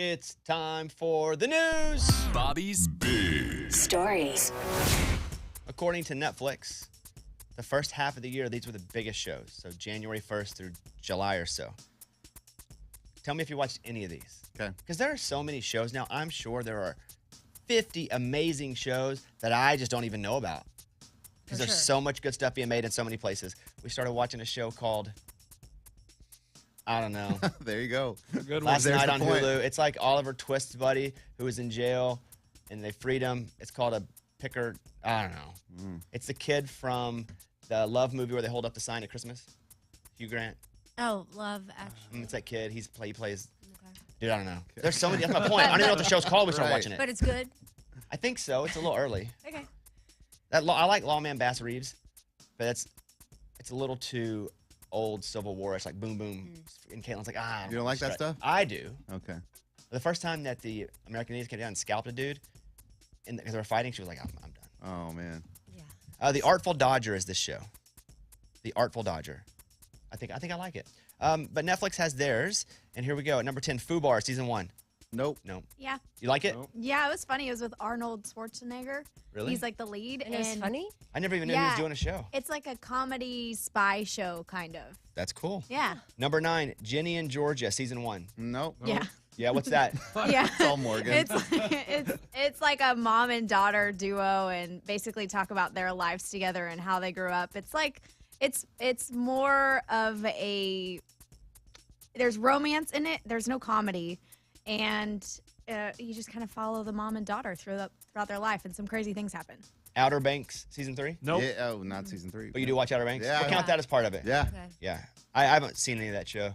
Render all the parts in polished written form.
It's time for the news. Bobby's Big Stories. According to Netflix, the first half of the year, these were the biggest shows. So January 1st through July or so. Tell me if you watched any of these. Okay. Because there are so many shows now. I'm sure there are 50 amazing shows that I just don't even know about. Because there's so much good stuff being made in so many places. We started watching a show called, I don't know. There you go. Good one. Last There's night the on point. Hulu. It's like Oliver Twist's buddy who was in jail and they freed him. It's called a picker. I don't know. It's the kid from the Love movie where they hold up the sign at Christmas. Hugh Grant. Oh, Love Actually. It's that kid. He plays. Dude, I don't know. There's so many. That's my point. I don't even know what the show's called. We started watching it. But it's good. I think so. It's a little early. Okay. I like Lawman Bass Reeves, but it's a little too old Civil War-ish, like boom, boom. And Caitlin's like, You don't like that stuff? I do. Okay. The first time that the American Indians came down and scalped a dude, because they were fighting, she was like, I'm done. Oh, man. Yeah. The Artful Dodger is this show. The Artful Dodger. I think I like it. But Netflix has theirs, and here we go. At number 10, Fubar, season 1. Nope. No. Yeah. You like it? Nope. Yeah, it was funny. It was with Arnold Schwarzenegger. Really? He's like the lead. And it was funny? I never even knew he was doing a show. It's like a comedy spy show, kind of. That's cool. Yeah. Number 9, Ginny and Georgia, season 1. Nope. Yeah. Yeah, what's that? Yeah. It's all Morgan. It's like a mom and daughter duo and basically talk about their lives together and how they grew up. It's like it's more of a there's romance in it. There's no comedy. And you just kind of follow the mom and daughter throughout their life, and some crazy things happen. Outer Banks, season 3? Nope. Yeah, oh, not season 3. But you do watch Outer Banks? Yeah. We'll count that as part of it. Yeah. Okay. Yeah. I haven't seen any of that show.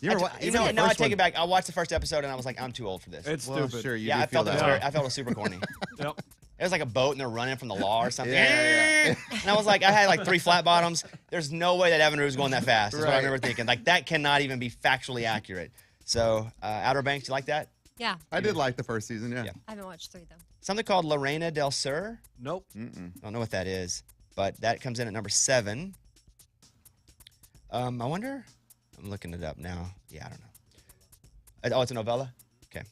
You ever You know, the no, I first take it one- back. I watched the first episode and I was like, I'm too old for this. It's Well, stupid. sure, you yeah, do I felt feel it was that. I felt it was super corny. Yep. It was like a boat and they're running from the law or something. Yeah. And I was like, I had like 3 flat bottoms. There's no way that Evan was going that fast. That's what I Right. remember thinking. Like, that cannot even be factually accurate. So, Outer Banks, you like that? Yeah. I did like the first season, yeah. I haven't watched 3, though. Something called Lorena del Sur. Nope. Mm-mm. I don't know what that is, but that comes in at number 7. I wonder. I'm looking it up now. Yeah, I don't know. Oh, it's a novella? Okay.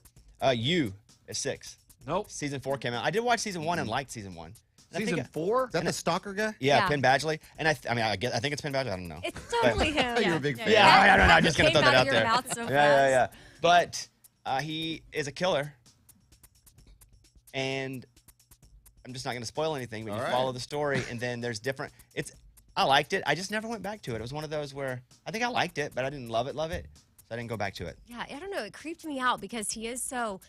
You is 6. Nope. Season 4 came out. I did watch season 1 and liked season 1. And I think Season 4? Is that the stalker guy? Yeah, Yeah. Penn Badgley. And I think it's Penn Badgley. I don't know. It's totally him. You're a big fan. Yeah, I don't know. I'm just going to Came throw that out out of your there. mouth so Yeah. fast. But he is a killer. And I'm just not going to spoil anything, but All you right. follow the story, and then there's different. I liked it. I just never went back to it. It was one of those where I think I liked it, but I didn't love it. So I didn't go back to it. Yeah, I don't know. It creeped me out because he is so,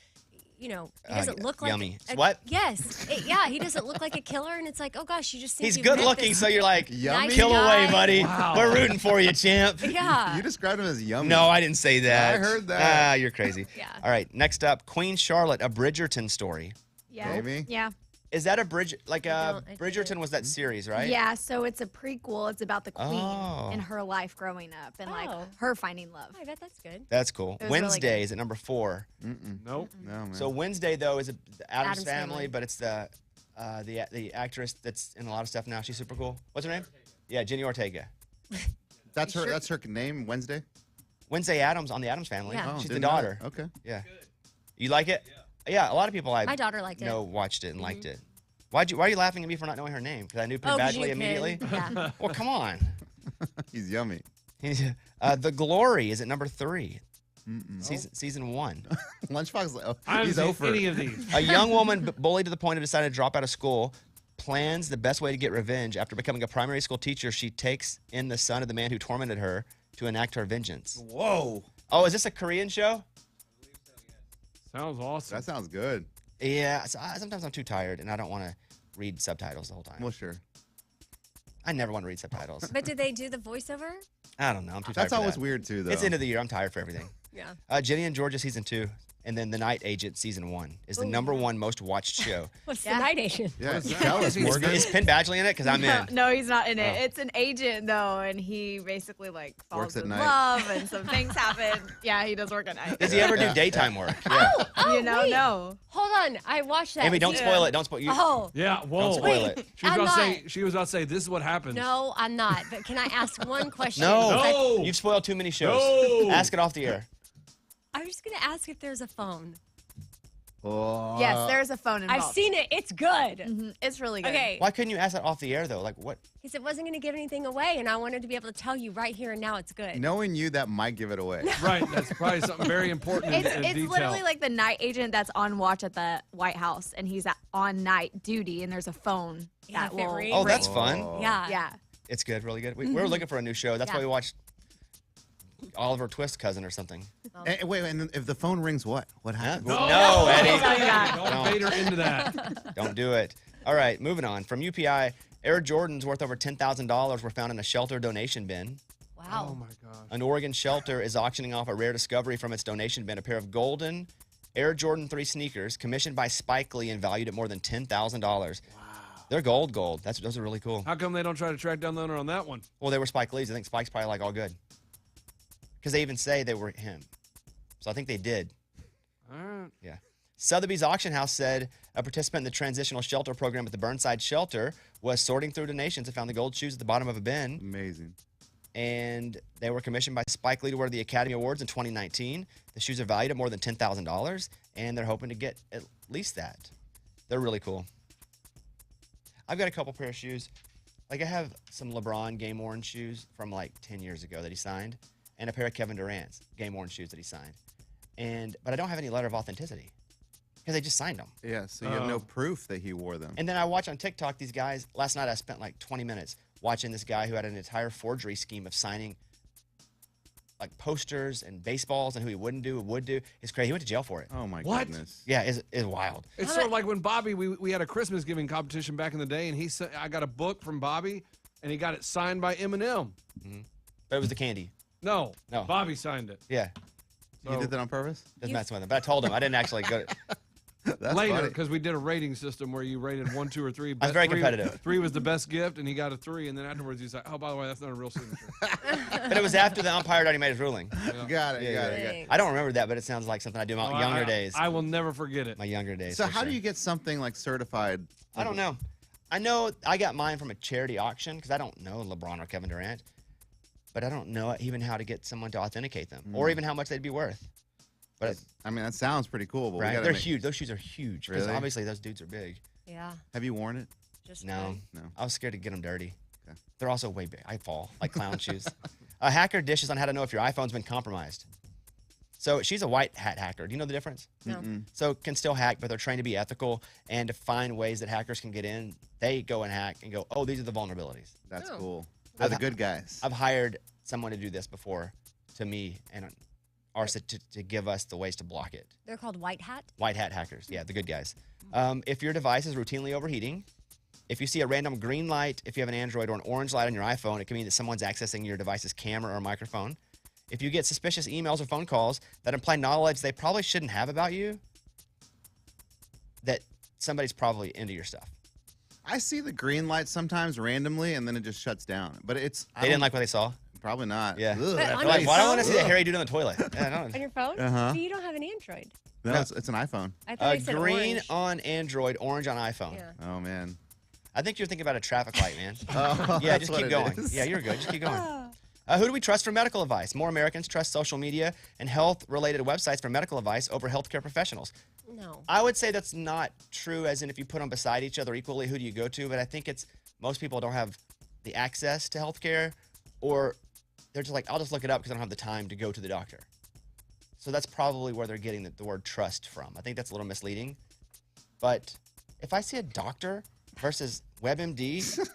he doesn't look like yummy. a- What? Yes. He doesn't look like a killer, and it's like, oh gosh, you just think He's you've good met looking, this so you're like, Yummy? nice kill away, guy. buddy. Wow. We're rooting for you, champ. Yeah. You described him as yummy. No, I didn't say that. I heard that. You're crazy. Yeah. All right, next up, Queen Charlotte, a Bridgerton story. Yeah. Maybe. Yeah. Is that I Bridgerton don't. was that series, right? Yeah, so it's a prequel. It's about the queen Oh. and her life growing up and like Oh. her finding love. I bet that's good. That's cool. It was really Wednesday good. is at number 4. Nope. No, man. So Wednesday though is the Addams Addams family, Family. but it's the actress that's in a lot of stuff now. She's super cool. What's her name? Yeah, Jenny Ortega. that's her name, Wednesday? Wednesday Addams on the Addams family. Yeah. Oh, She's the didn't know daughter. that. Okay. Yeah. You like it? Yeah, a lot of people I My daughter liked it. know watched it and liked it. Why are you laughing at me for not knowing her name? Because I knew Penn 'cause you Badgley knew immediately. Penn. Yeah. Well, come on. He's yummy. The Glory is at number 3. Mm-mm. Season 1. Lunchbox, I haven't he's seen over. any of these. A young woman bullied to the point of deciding to drop out of school plans the best way to get revenge. After becoming a primary school teacher, she takes in the son of the man who tormented her to enact her vengeance. Whoa. Oh, is this a Korean show? Sounds awesome. That sounds good. Yeah. Sometimes I'm too tired and I don't want to read subtitles the whole time. Well, sure. I never want to read subtitles. But did they do the voiceover? I don't know. I'm too tired. That's for always that. weird, too, though. It's end of the year. I'm tired for everything. Yeah. Jenny and Georgia season 2, and then The Night Agent season 1 is the number 1 most watched show. What's Yeah. the night agent? Yeah, is that? tell us, Is he- Morgan. Is Penn Badgley in it? Because I'm in. No, he's not in it. Oh. It's an agent though, and he basically like falls Works at in night. love, and some things happen. Yeah, he does work at night. Does he ever do daytime work? Yeah. Oh, You know, wait. no. Hold on. I watched that. Amy, don't spoil it. Don't spoil you. Oh. Yeah, whoa. Don't spoil it. She was, I'm about to not. say, she was about to say, this is what happens. No, I'm not. But can I ask one question? No. No. You've spoiled too many shows. No. Ask it off the air. I'm just going to ask if there's a phone. Oh. Yes, there's a phone involved. I've seen it. It's good. Mhm, it's really good. Okay. Why couldn't you ask that off the air, though? Like, what? Because it wasn't going to give anything away, and I wanted to be able to tell you right here and now it's good. Knowing you, that might give it away. Right. That's probably something very important in It's detail. literally like the night agent that's on watch at the White House, and he's on night duty, and there's a phone Yeah, that if it will rings. Oh, that's ring. fun. Yeah. Yeah. It's good, really good. We were looking for a new show. That's Yeah. why we watched Oliver Twist cousin or something. And wait, and if the phone rings, what? What Huh? happens? No, Eddie. Don't bait her into that. Don't do it. All right, moving on. From UPI, Air Jordans worth over $10,000 were found in a shelter donation bin. Wow. Oh my gosh. An Oregon shelter is auctioning off a rare discovery from its donation bin, a pair of golden Air Jordan 3 sneakers commissioned by Spike Lee and valued at more than $10,000. Wow. They're gold. Those are really cool. How come they don't try to track down the owner on that one? Well, they were Spike Lee's. I think Spike's probably like all good. Because they even say they were him. So I think they did. All right. Yeah. Sotheby's Auction House said a participant in the transitional shelter program at the Burnside Shelter was sorting through donations and found the gold shoes at the bottom of a bin. Amazing. And they were commissioned by Spike Lee to wear the Academy Awards in 2019. The shoes are valued at more than $10,000, and they're hoping to get at least that. They're really cool. I've got a couple pair of shoes. Like, I have some LeBron game-worn shoes from like 10 years ago that he signed, and a pair of Kevin Durant's game-worn shoes that he signed. But I don't have any letter of authenticity because they just signed them. Yeah, so you have no proof that he wore them. And then I watch on TikTok these guys. Last night I spent like 20 minutes watching this guy who had an entire forgery scheme of signing like posters and baseballs and who he wouldn't do and would do. It's crazy. He went to jail for it. Oh my What? goodness. Yeah, it's wild. It's sort of like when Bobby, we had a Christmas giving competition back in the day, and I got a book from Bobby, and he got it signed by Eminem. But it was the candy. No, No. Bobby signed it. Yeah, You did that on purpose? just messing with him. But I told him I didn't actually go. That's Later, funny. because we did a rating system where you rated 1, 2, or 3. I was very Three- competitive. 3 was the best gift, and he got a 3. And then afterwards, he's like, "Oh, by the way, that's not a real signature." But it was after the umpire had already made his ruling. You got it. You got it. You got it. I don't remember that, but it sounds like something I do in my younger days. I will never forget it. My younger days. So for how sure. do you get something like certified? I don't know. I know I got mine from a charity auction because I don't know LeBron or Kevin Durant, but I don't know even how to get someone to authenticate them or even how much they'd be worth. But I mean, that sounds pretty cool, but we right, gotta they're make- huge. Those shoes are huge because Really? obviously those dudes are big. Yeah. Have you worn it? Just No, No. I was scared to get them dirty. Okay. They're also way big. I fall like clown shoes. A hacker dishes on how to know if your iPhone's been compromised. So she's a white hat hacker. Do you know the difference? No. So can still hack, but they're trained to be ethical and to find ways that hackers can get in. They go and hack and go, oh, these are the vulnerabilities. That's Oh. cool. They're the good guys. I've hired someone to do this before to me and ours to give us the ways to block it. They're called white hat. White hat hackers, yeah, the good guys. If your device is routinely overheating, if you see a random green light, if you have an Android, or an orange light on your iPhone, it can mean that someone's accessing your device's camera or microphone. If you get suspicious emails or phone calls that imply knowledge they probably shouldn't have about you, that somebody's probably into your stuff. I see the green light sometimes randomly, and then it just shuts down. But it's They didn't like what they saw. probably not. Yeah. Ugh, But that on They're like, your why do I want to phone? see that hairy dude on the toilet? Yeah, I On don't- your phone? Uh-huh. So you don't have an Android. No, it's an iPhone. I thought it said green orange. on Android, orange on iPhone. Yeah. Oh man. I think you're thinking about a traffic light, man. Oh, Yeah, that's just what keep it going. is. Yeah, you're good. Just keep going. Who do we trust for medical advice? More Americans trust social media and health-related websites for medical advice over healthcare professionals. No. I would say that's not true, as in if you put them beside each other equally, who do you go to? But I think it's most people don't have the access to healthcare, or they're just like, I'll just look it up because I don't have the time to go to the doctor. So that's probably where they're getting the word trust from. I think that's a little misleading. But if I see a doctor versus WebMD,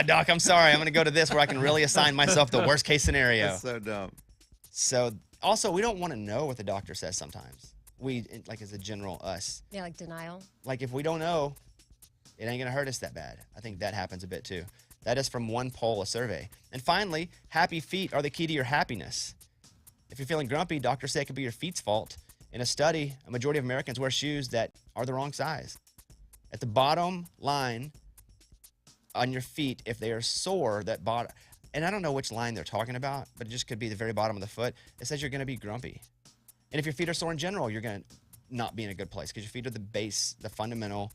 doc, I'm sorry, I'm going to go to this where I can really assign myself the worst case scenario. That's so dumb. So also, we don't want to know what the doctor says sometimes. We, like as a general us, Yeah, like denial. like if we don't know, it ain't gonna hurt us that bad. I think that happens a bit too. That is from one poll, a survey. And finally, happy feet are the key to your happiness. If you're feeling grumpy, doctors say it could be your feet's fault. In a study, a majority of Americans wear shoes that are the wrong size. At the bottom line on your feet, if they are sore, that bottom, and I don't know which line they're talking about, but it just could be the very bottom of the foot. It says you're gonna be grumpy. And if your feet are sore in general, you're going to not be in a good place because your feet are the base, the fundamental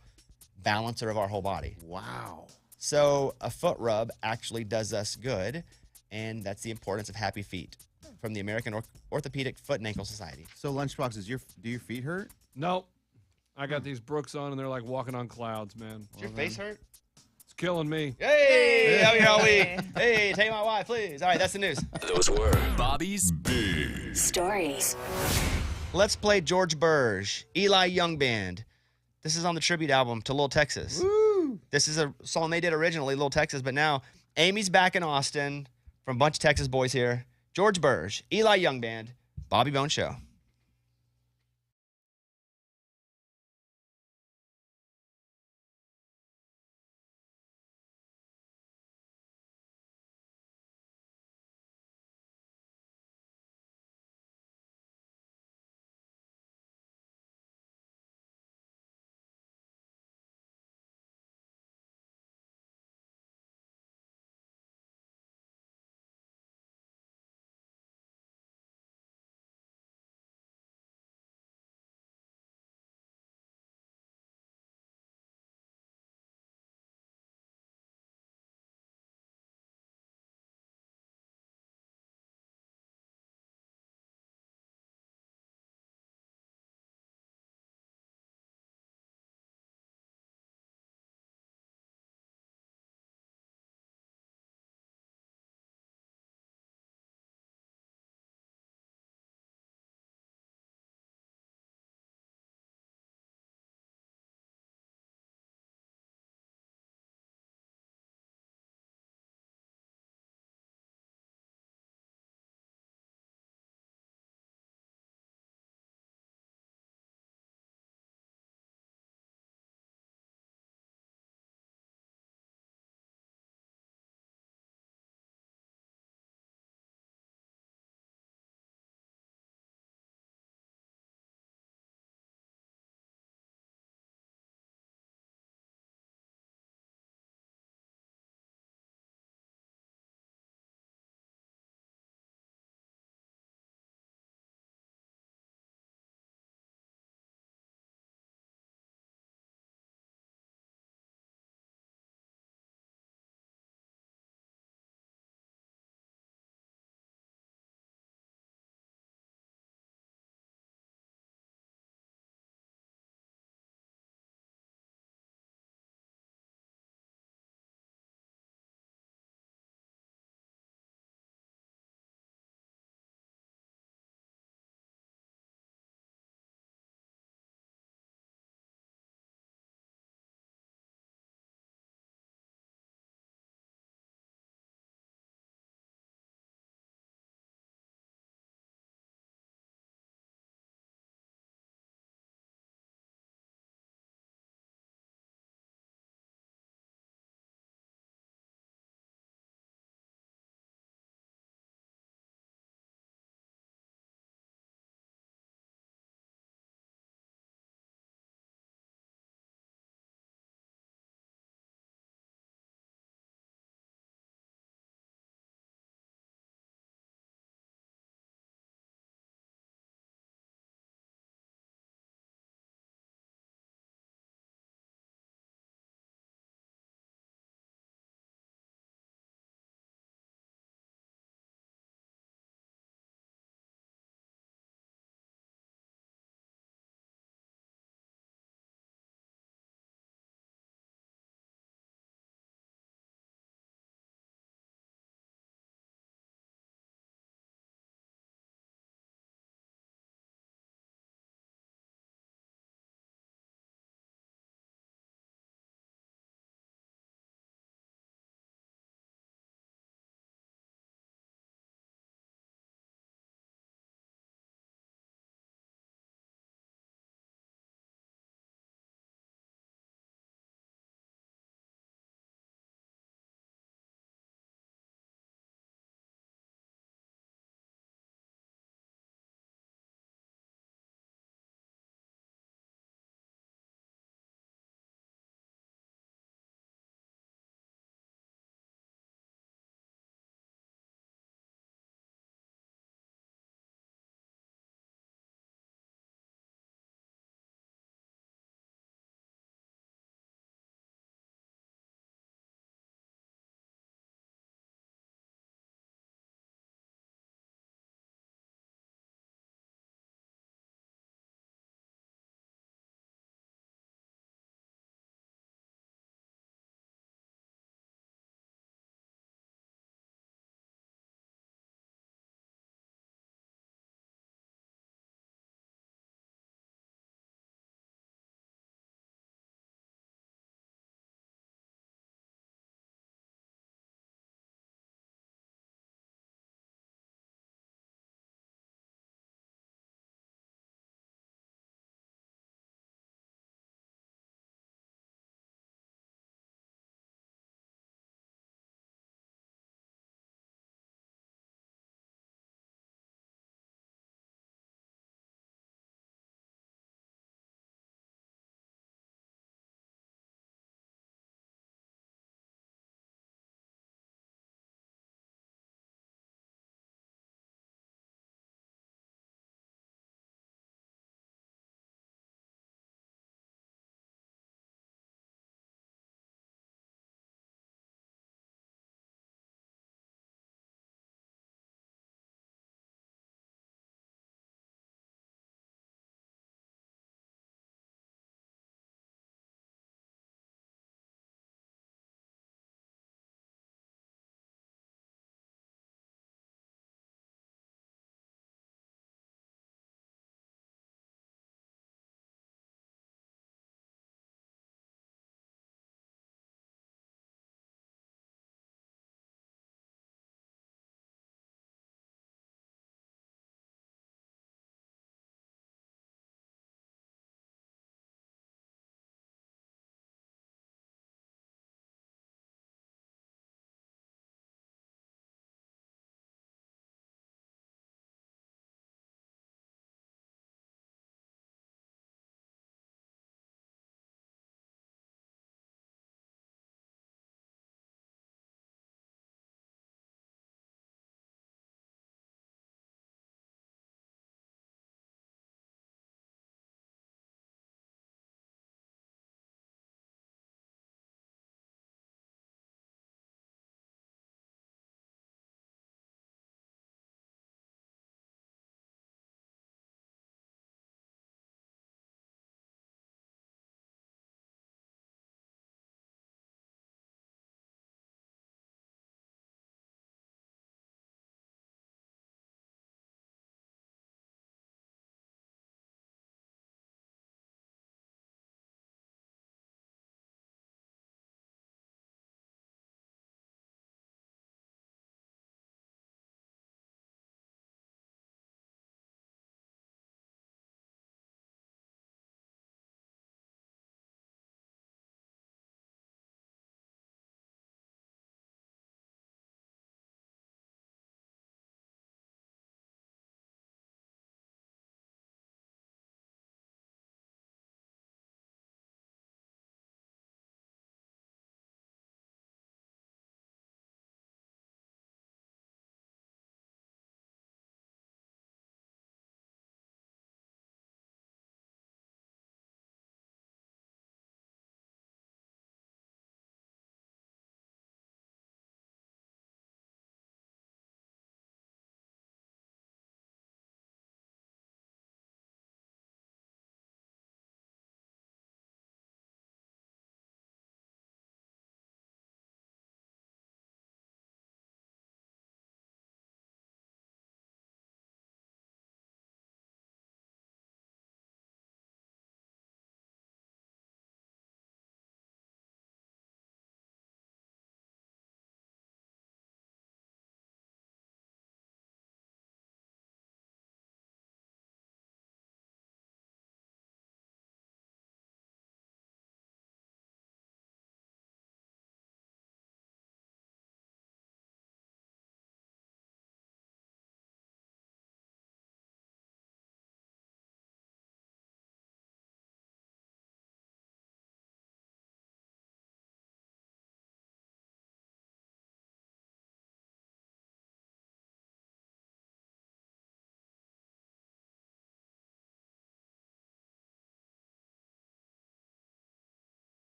balancer of our whole body. Wow. So a foot rub actually does us good, and that's the importance of happy feet from the American Orthopedic Foot and Ankle Society. So Lunchbox, do your feet hurt? Nope. I got these Brooks on, and they're like walking on clouds, man. Does your face hurt? It's killing me. Hey, happy Halloween. Hey, take my wife, please. All right, that's the news. Those were Bobby's Big Stories. Let's play George Burge, Eli Young Band. This is on the tribute album to Little Texas. Woo! This is a song they did originally, Little Texas, but now Amy's back in Austin from a bunch of Texas boys here. George Burge, Eli Young Band, Bobby Bones Show.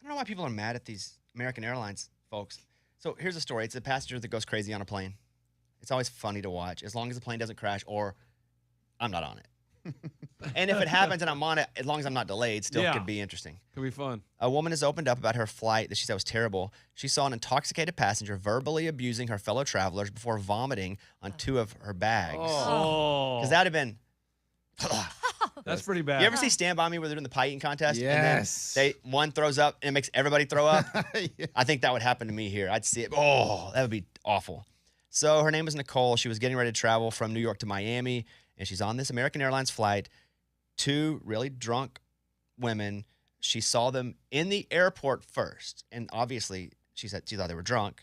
don't know why people are mad at these American Airlines folks. So here's a story. It's a passenger that goes crazy on a plane. It's always funny to watch, as long as the plane doesn't crash or I'm not on it. And if it happens and I'm on it, as long as I'm not delayed, still could be interesting. Could be fun. A woman has opened up about her flight that she said was terrible. She saw an intoxicated passenger verbally abusing her fellow travelers before vomiting on 2 of her bags. Oh. Because that would have been... That's pretty bad. You ever see Stand By Me where they're doing the pie eating contest? Yes. And then one throws up and it makes everybody throw up? Yeah. I think that would happen to me here. I'd see it. Oh, that would be awful. So her name was Nicole. She was getting ready to travel from New York to Miami, and she's on this American Airlines flight. 2 really drunk women. She saw them in the airport first, and obviously she said she thought they were drunk.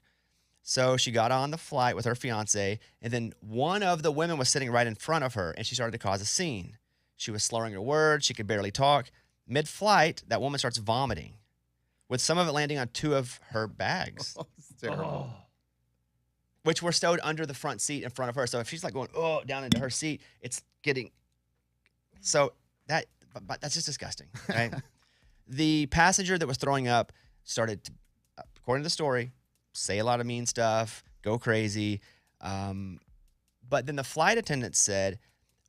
So she got on the flight with her fiance, and then one of the women was sitting right in front of her, and she started to cause a scene. She was slurring her words. She could barely talk. Mid-flight, that woman starts vomiting, with some of it landing on 2 of her bags, It's terrible. which were stowed under the front seat in front of her. So if she's like going, down into her seat, it's getting... So but that's just disgusting, right? The passenger that was throwing up started to, according to the story, say a lot of mean stuff, go crazy. But then the flight attendant said,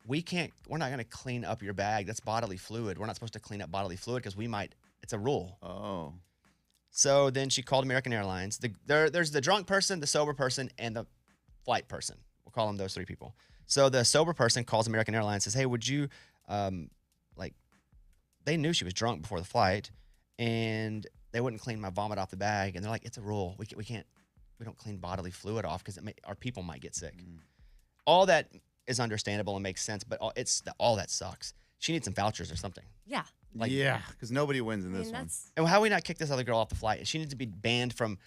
we're not going to clean up your bag. That's bodily fluid. We're not supposed to clean up bodily fluid because it's a rule. Oh. So then she called American Airlines. There's the drunk person, the sober person, and the flight person. We'll call them those 3 people. So the sober person calls American Airlines, says, hey, would you, they knew she was drunk before the flight, and they wouldn't clean my vomit off the bag. And they're like, it's a rule. We don't clean bodily fluid off because our people might get sick. All that is understandable and makes sense, but all that sucks. She needs some vouchers or something. Yeah. Because nobody wins in this one. And how we not kick this other girl off the flight? She needs to be banned from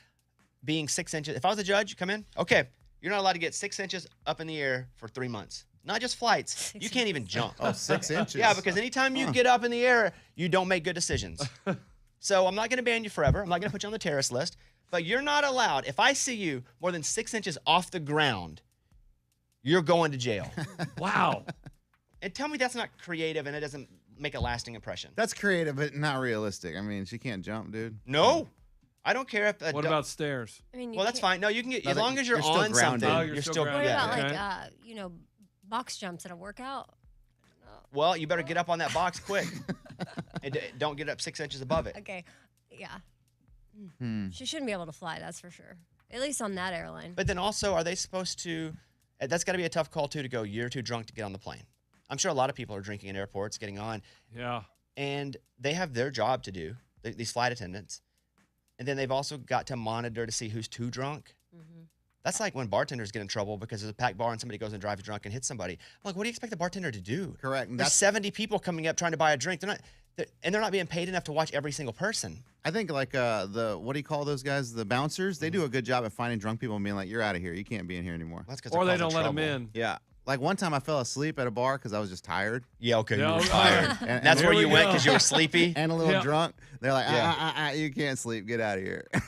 being 6 inches. If I was a judge, come in. Okay, you're not allowed to get 6 inches up in the air for 3 months. Not just flights. You can't even jump. Oh, 6 inches. Yeah, because anytime you get up in the air, you don't make good decisions. So I'm not going to ban you forever. I'm not going to put you on the terrorist list. But you're not allowed. If I see you more than 6 inches off the ground, you're going to jail. Wow. And tell me that's not creative and it doesn't make a lasting impression. That's creative, but not realistic. I mean, she can't jump, dude. No. I don't care if... What about stairs? I mean, Well, that's fine. No, you can get... No, as long as you're still on grounded. something, Oh, you're still still... grounded. What Yeah. about Okay. box jumps at a workout? Well, you better get up on that box quick. And don't get up 6 inches above it. Okay. Yeah. She shouldn't be able to fly, that's for sure. At least on that airline. But then also, are they supposed to... That's got to be a tough call, too, to go, you're too drunk to get on the plane. I'm sure a lot of people are drinking in airports, getting on. Yeah. And they have their job to do, these flight attendants. And then they've also got to monitor to see who's too drunk. That's like when bartenders get in trouble because there's a packed bar and somebody goes and drives drunk and hits somebody. I'm like, what do you expect the bartender to do? Correct. And There's that's, 70 people coming up trying to buy a drink. They're not being paid enough to watch every single person. I think like what do you call those guys? The bouncers. They do a good job at finding drunk people and being like, you're out of here. You can't be in here anymore. Well, that's 'cause Or they're they don't let causing them trouble. in. Yeah. Like one time I fell asleep at a bar because I was just tired Yeah, okay. Yeah, You were okay. tired. And- That's and where there you we went go. because you were sleepy. and a little Yeah. drunk. They're like, Yeah. you can't sleep. Get out of here. Oh,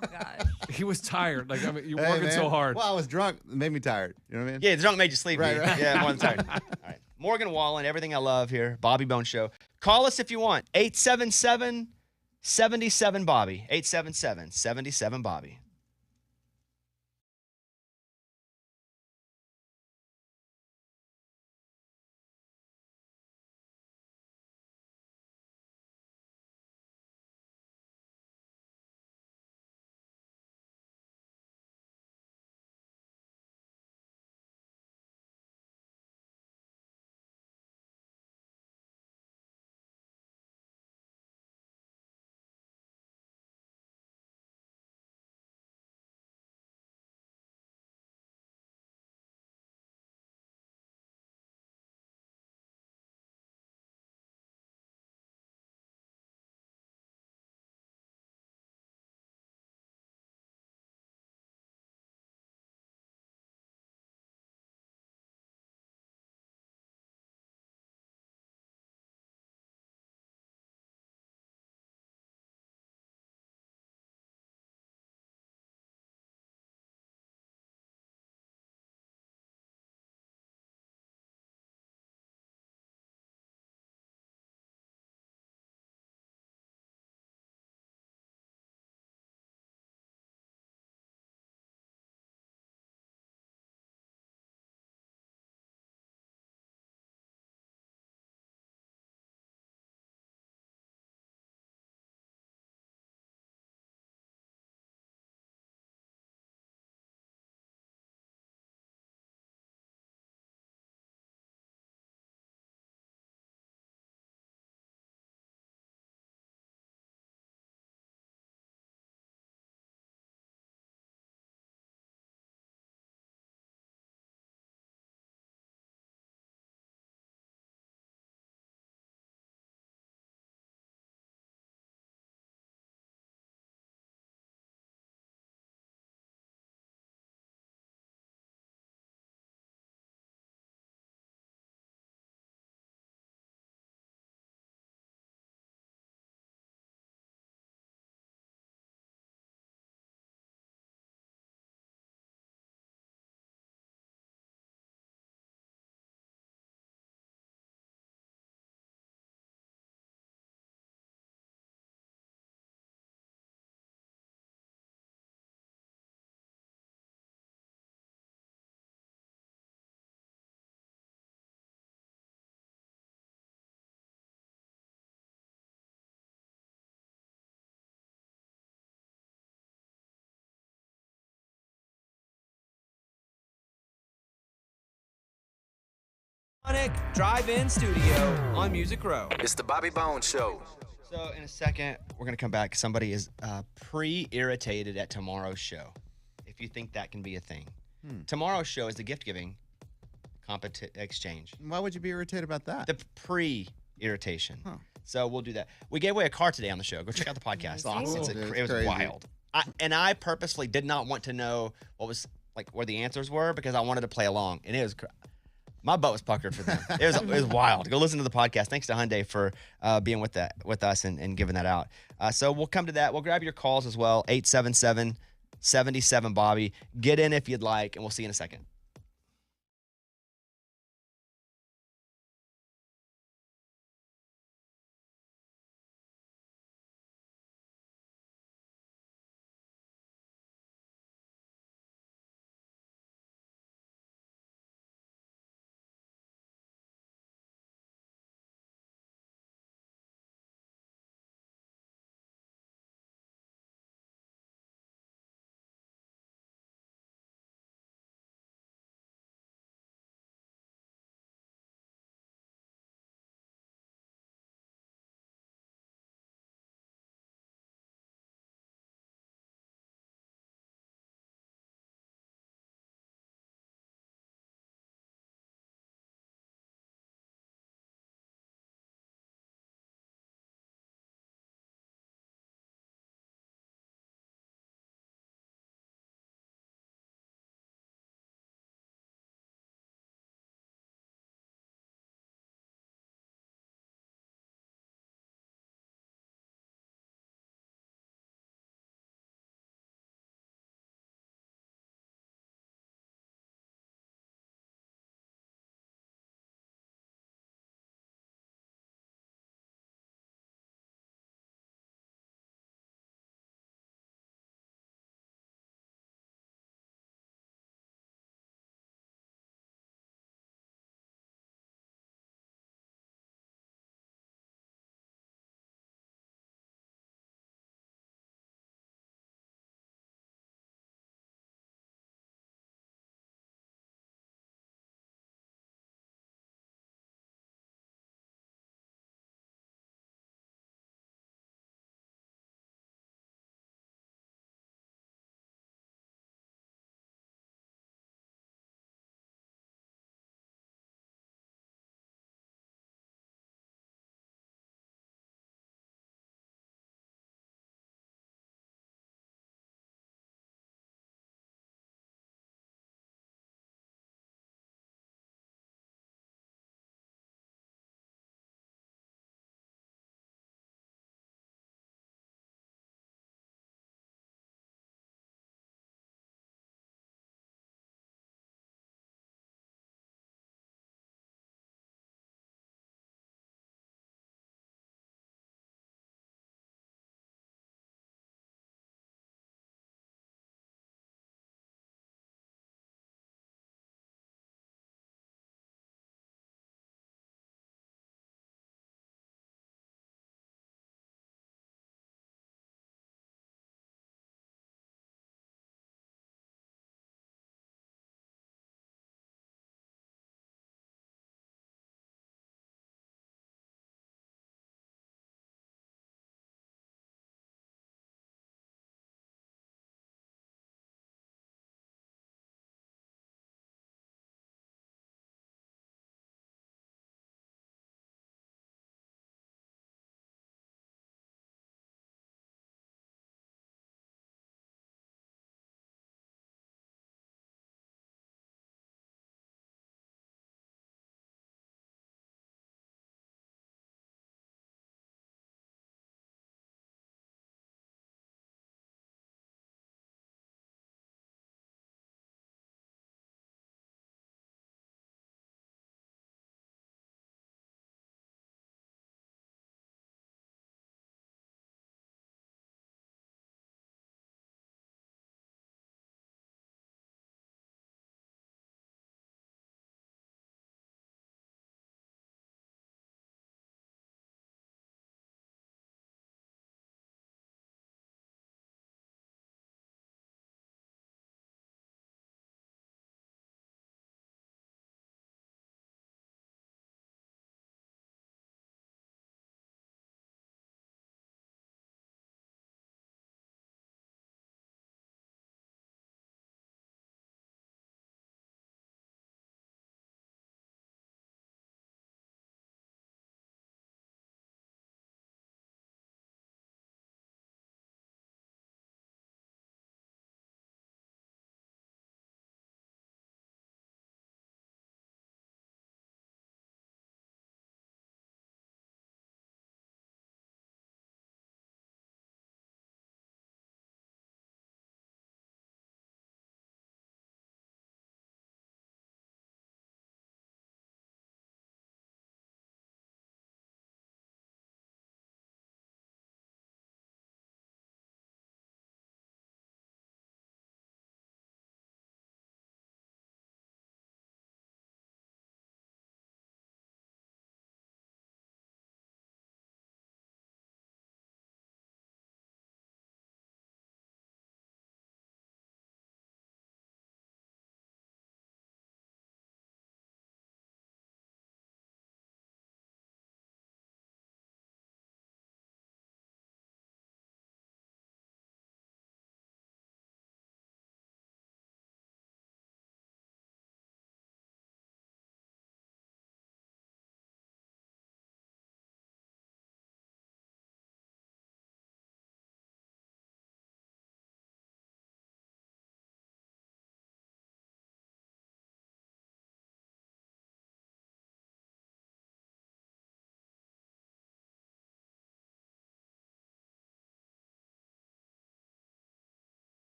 gosh. He was tired. Like, I mean, you're Hey, working man. so hard. Well, I was drunk. It made me tired. You know what I mean? Yeah, the drunk made you sleepy. Right, right. Yeah, more than tired. All right. Morgan Wallen, everything I love here. Bobby Bone Show. Call us if you want. 877-77-Bobby. 877-77-Bobby. Sonic Drive-In Studio on Music Row. It's the Bobby Bones Show. So in a second, we're going to come back. Somebody is pre-irritated at tomorrow's show, if you think that can be a thing. Tomorrow's show is the gift-giving exchange. Why would you be irritated about that? The pre-irritation. So we'll do that. We gave away a car today on the show. Go check out the podcast. Amazing. It was crazy. wild. I purposefully did not want to know what was where the answers were because I wanted to play along, and it was. My butt was puckered for them. It was wild. Go listen to the podcast. Thanks to Hyundai for being with us and giving that out. So we'll come to that. We'll grab your calls as well. 877-77-BOBBY. Get in if you'd like, and we'll see you in a second.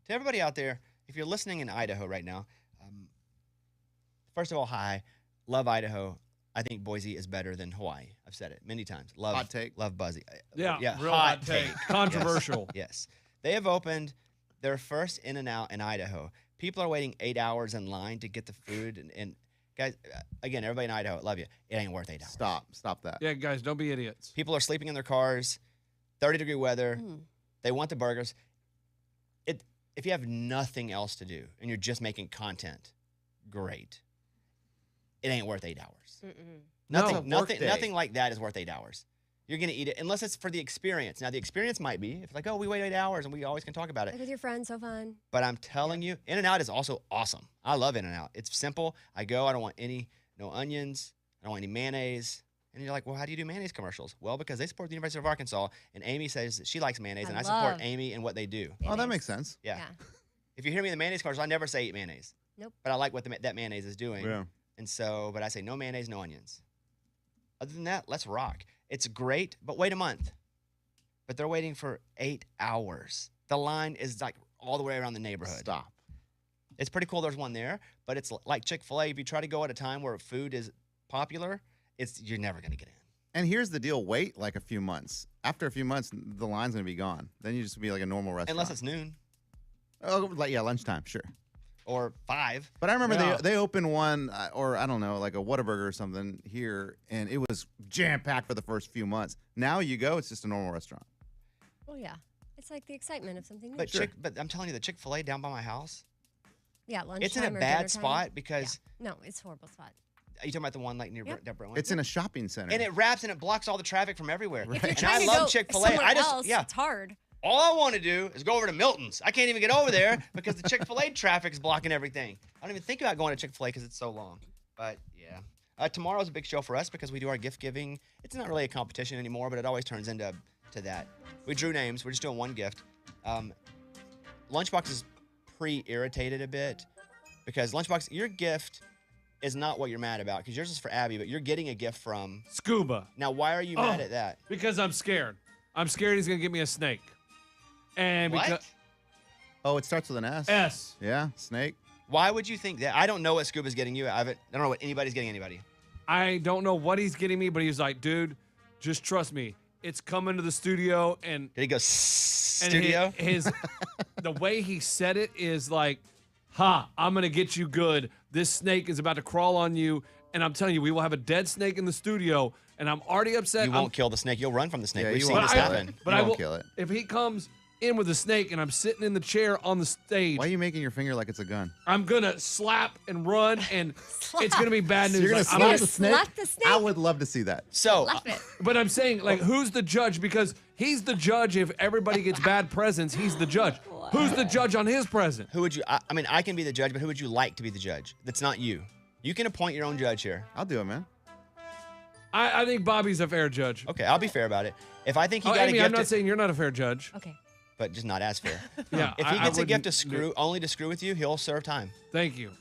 To everybody out there, if you're listening in Idaho right now, first of all, hi. Love Idaho. I think Boise is better than Hawaii. I've said it many times. Love Hot take. Love Buzzy. Yeah, real hot take. take. Controversial. Yes. They have opened their first In-N-Out in Idaho. People are waiting 8 hours in line to get the food. And guys, again, everybody in Idaho, I love you. It ain't worth 8 hours. Stop that. Yeah, guys, don't be idiots. People are sleeping in their cars, 30-degree weather. They want the burgers. If you have nothing else to do and you're just making content, great. It ain't worth 8 hours. Nothing like that is worth 8 hours. You're going to eat it unless it's for the experience. Now, the experience might be, if it's like, oh, we wait 8 hours and we always can talk about it. Like with your friends, so fun. But I'm telling you, In-N-Out is also awesome. I love In-N-Out. It's simple. I go, I don't want no onions. I don't want any mayonnaise. And you're like, well, how do you do mayonnaise commercials? Well, because they support the University of Arkansas, and Amy says that she likes mayonnaise, and I support Amy and what they do. Oh, that makes sense. Yeah. If you hear me in the mayonnaise commercials, I never say eat mayonnaise. Nope. But I like what that mayonnaise is doing. Yeah. And so, but I say no mayonnaise, no onions. Other than that, let's rock. It's great, but wait a month. But they're waiting for 8 hours. The line is like all the way around the neighborhood. Stop. It's pretty cool there's one there, but it's like Chick-fil-A. If you try to go at a time where food is popular, you're never going to get in. And here's the deal. Wait like a few months. After a few months, the line's going to be gone. Then you just be like a normal restaurant. Unless it's noon. Oh, lunchtime, sure. Or 5. But I remember they opened one, or I don't know, like a Whataburger or something here, and it was jam-packed for the first few months. Now you go, it's just a normal restaurant. Well, yeah. It's like the excitement of something new. But I'm telling you, the Chick-fil-A down by my house, yeah, lunchtime it's in a or bad dinner spot time. because... Yeah. No, it's a horrible spot. Are you talking about the one like near that Brentwood? It's in a shopping center. And it wraps and it blocks all the traffic from everywhere. If you're And trying I to love go Chick-fil-A. somewhere else, it's hard. All I want to do is go over to Milton's. I can't even get over there because the Chick-fil-A traffic is blocking everything. I don't even think about going to Chick-fil-A because it's so long. But yeah, tomorrow's a big show for us because we do our gift giving. It's not really a competition anymore, but it always turns into that. We drew names. We're just doing one gift. Lunchbox is pre-irritated a bit because Lunchbox, your gift is not what you're mad about because yours is for Abby, but you're getting a gift from Scuba. Now, why are you mad at that? Because I'm scared. I'm scared he's going to give me a snake. And What? because Oh, it starts with an S. S. Yeah, snake. Why would you think that? I don't know what Scuba's getting you. I don't know what anybody's getting anybody. I don't know what he's getting me, but he's like, dude, just trust me. It's coming to the studio, and Did he go studio? his the way he said it is like, I'm gonna get you good. This snake is about to crawl on you, and I'm telling you, we will have a dead snake in the studio, and I'm already upset. You won't kill the snake. You'll run from the snake. Yeah, We've you seen won't this kill it. happen. But You I won't will kill it. if he comes in with a snake, and I'm sitting in the chair on the stage. Why are you making your finger like it's a gun? I'm gonna slap and run, and it's gonna be bad news. You're gonna Like, I'm slap gonna- the snake? slap the snake? I would love to see that. So, Left it. But I'm saying, like, who's the judge? Because he's the judge if everybody gets bad presents. He's the judge. Who's the judge on his present? who would you? I mean, I can be the judge, but who would you like to be the judge? That's not you. You can appoint your own judge here. I'll do it, man. I think Bobby's a fair judge. Okay, I'll be fair about it. If I think he Oh, got Amy, a gift, I'm not saying you're not a fair judge. Okay. but just not as fair. Yeah, If he I gets a gift wouldn't to do- screw, only to screw with you, he'll serve time. Thank you.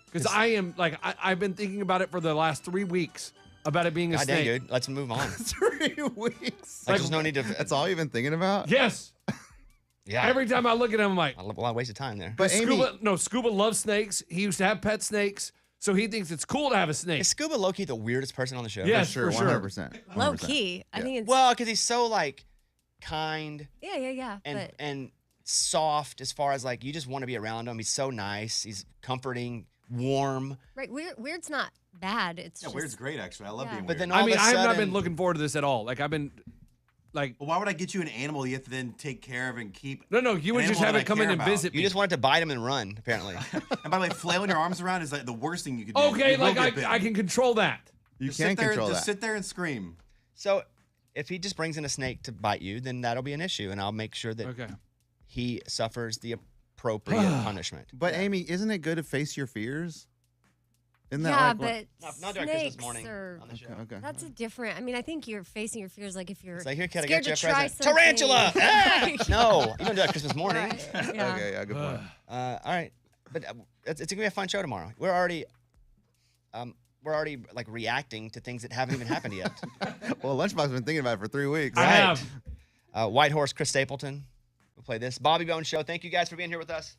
Because I am, like, I've been thinking about it for the last 3 weeks about it being a God dang, snake. dude. Let's move on. 3 weeks. Like, there's no need to. That's all you've been thinking about? Yes. Yeah. Every time I look at him, I'm like, a lot of wasted time there. But Amy, Scuba loves snakes. He used to have pet snakes, so he thinks it's cool to have a snake. Is Scuba low-key the weirdest person on the show? Yes, sure, for sure. 100%. Low 100%. key. I think it's. Well, because he's so like kind yeah. But and soft as far as like you just want to be around him. He's so nice. He's comforting, warm. right, weird's not bad. It's Yeah, just weird's great, actually. I love Yeah. being But weird. then I all mean, of a I have not sudden- been looking forward to this at all. Like, I've been, like, Well, why would I get you an animal you have to then take care of and keep? no, you would an just animal have that it I come in care and about? visit You me. just wanted to bite him and run, apparently. And by the way, flailing your arms around is like the worst thing you could do. Okay, You will like, get bitten. I can control that. You Just can sit there, control just that. sit there and scream. So if he just brings in a snake to bite you, then that'll be an issue, and I'll make sure that Okay. he suffers the appropriate punishment. But Amy, isn't it good to face your fears? Isn't that yeah, like but Not during Christmas snakes morning are. on the show. Okay. That's a different. I mean, I think you're facing your fears like if you're It's like, here, kid, I scared got you to a try present. something. Tarantula! Ah! Right. No, you don't do that Christmas morning. Right, yeah. Okay, yeah, good point. All right, but it's gonna be a fun show tomorrow. We're already like reacting to things that haven't even happened yet. Well, Lunchbox has been thinking about it for 3 weeks. I have. White Horse Chris Stapleton We'll play this Bobby Bones Show. Thank you guys for being here with us.